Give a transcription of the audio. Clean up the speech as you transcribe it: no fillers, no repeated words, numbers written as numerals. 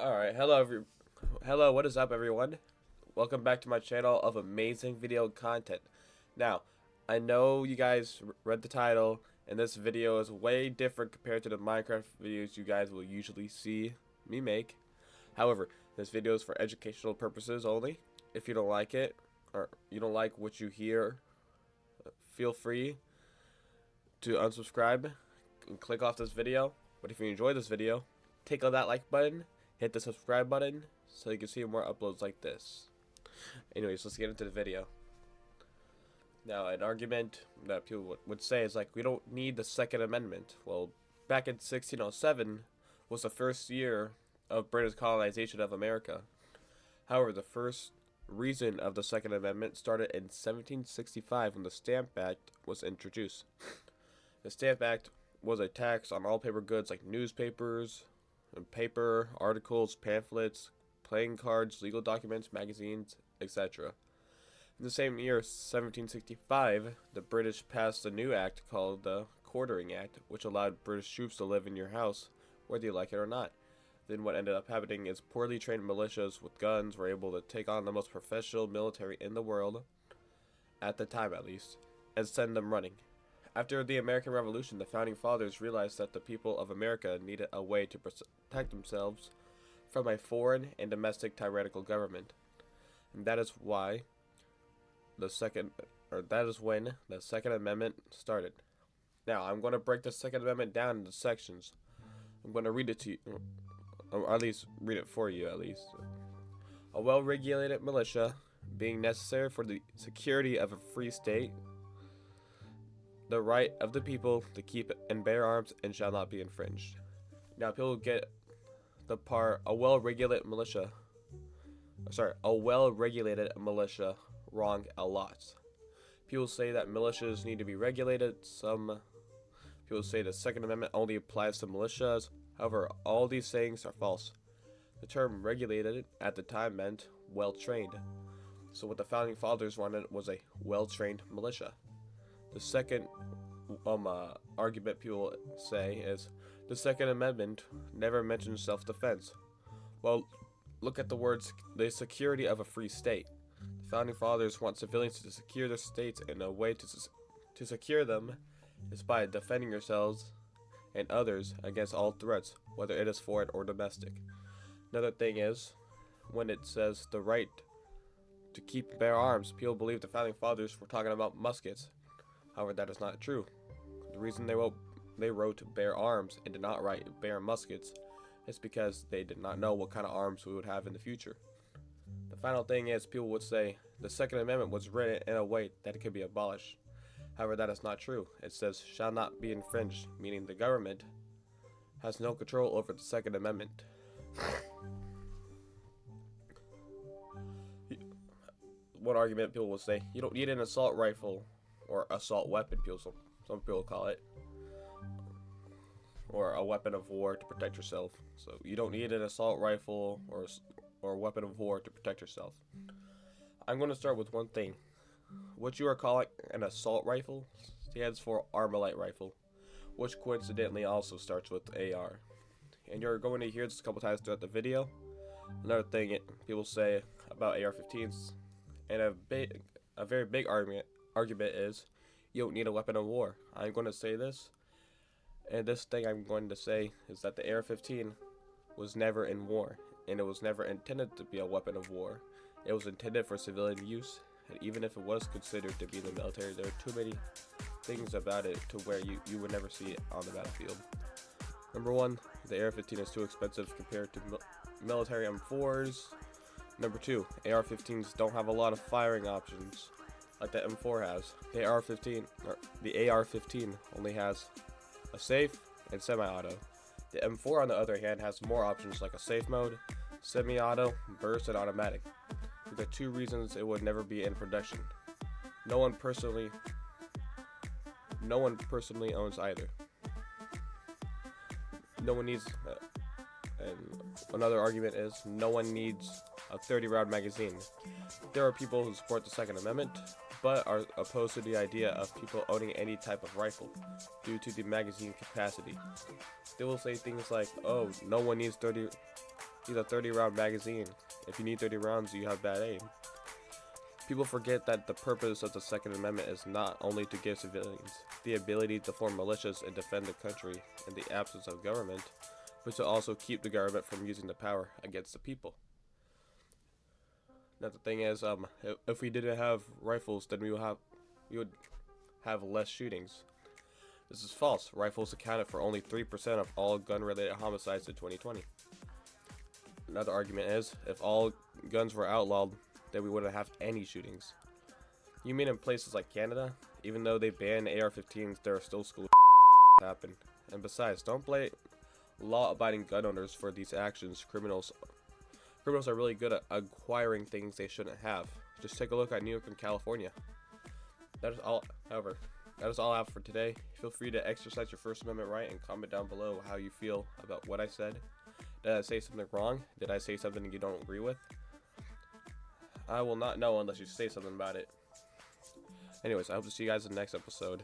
Alright, what is up everyone? Welcome back to my channel of amazing video content. Now, I know you guys read the title, and this video is way different compared to the Minecraft videos you guys will usually see me make. However, this video is for educational purposes only. If you don't like it, or you don't like what you hear, feel free to unsubscribe and click off this video. But if you enjoy this video, tickle that like button, hit the subscribe button so you can see more uploads like this. Anyways, let's get into the video. Now, an argument that people would say is like, we don't need the Second Amendment. Well, back in 1607 was the first year of British colonization of America. However, the first reason of the Second Amendment started in 1765 when the Stamp Act was introduced. The Stamp Act was a tax on all paper goods like newspapers, paper, articles, pamphlets, playing cards, legal documents, magazines, etc. In the same year, 1765, the British passed a new act called the Quartering Act, which allowed British troops to live in your house, whether you like it or not. Then what ended up happening is poorly trained militias with guns were able to take on the most professional military in the world, at the time at least, and send them running. After the American Revolution, the Founding Fathers realized that the people of America needed a way to protect themselves from a foreign and domestic tyrannical government. And that is when the Second Amendment started. Now, I'm going to break the Second Amendment down into sections. I'm going to read it to you, or at least read it for you, at least. A well-regulated militia being necessary for the security of a free state, the right of the people to keep and bear arms and shall not be infringed. Now, people get the part a well-regulated militia wrong a lot. People say that militias need to be regulated. Some people say the Second Amendment only applies to militias. However, all these sayings are false. The term regulated at the time meant well-trained. So what the Founding Fathers wanted was a well-trained militia. The second argument people say is the Second Amendment never mentions self-defense. Well, look at the words, the security of a free state. The Founding Fathers want civilians to secure their states, and a way to secure them is by defending yourselves and others against all threats, whether it is foreign or domestic. Another thing is, when it says the right to keep and bear arms, people believe the Founding Fathers were talking about muskets. However, that is not true. The reason they wrote bear arms and did not write bear muskets is because they did not know what kind of arms we would have in the future. The final thing is, people would say the Second Amendment was written in a way that it could be abolished. However, that is not true. It says shall not be infringed, meaning the government has no control over the Second Amendment. One argument people will say, you don't need an assault rifle or assault weapon, some people call it, or a weapon of war to protect yourself. So you don't need an assault rifle or weapon of war to protect yourself. I'm going to start with one thing. What you are calling an assault rifle stands for Armalite rifle, which coincidentally also starts with AR. And you're going to hear this a couple times throughout the video. Another thing people say about AR-15s, and a very big argument is you don't need a weapon of war. I'm going to say this, and this thing I'm going to say is that the AR-15 was never in war, and it was never intended to be a weapon of war. It was intended for civilian use, and even if it was considered to be in the military, there are too many things about it to where you would never see it on the battlefield. Number one, the AR-15 is too expensive compared to military M4s. Number two, AR-15s don't have a lot of firing options like the M4 has. The AR-15 only has a safe and semi-auto. The M4 on the other hand has more options like a safe mode, semi-auto, burst, and automatic. These are two reasons it would never be in production. No one personally owns either. No one needs, and another argument is no one needs a 30-round magazine. There are people who support the Second Amendment, but are opposed to the idea of people owning any type of rifle due to the magazine capacity. They will say things like, oh, no one needs 30 He's a 30-round magazine. If you need 30 rounds, you have bad aim. People forget that the purpose of the Second Amendment is not only to give civilians the ability to form militias and defend the country in the absence of government, but to also keep the government from using the power against the people. Now the thing is, if we didn't have rifles, then we would have less shootings. This is false. Rifles accounted for only 3% of all gun-related homicides in 2020. Another argument is, if all guns were outlawed, then we wouldn't have any shootings. You mean in places like Canada? Even though they ban AR-15s, there are still school happen. And besides, don't blame law-abiding gun owners for these actions. Criminals are really good at acquiring things they shouldn't have. Just take a look at New York and California. That is all. However, that is all I have for today. Feel free to exercise your First Amendment right and comment down below how you feel about what I said. Did I say something wrong? Did I say something you don't agree with? I will not know unless you say something about it. Anyways, I hope to see you guys in the next episode.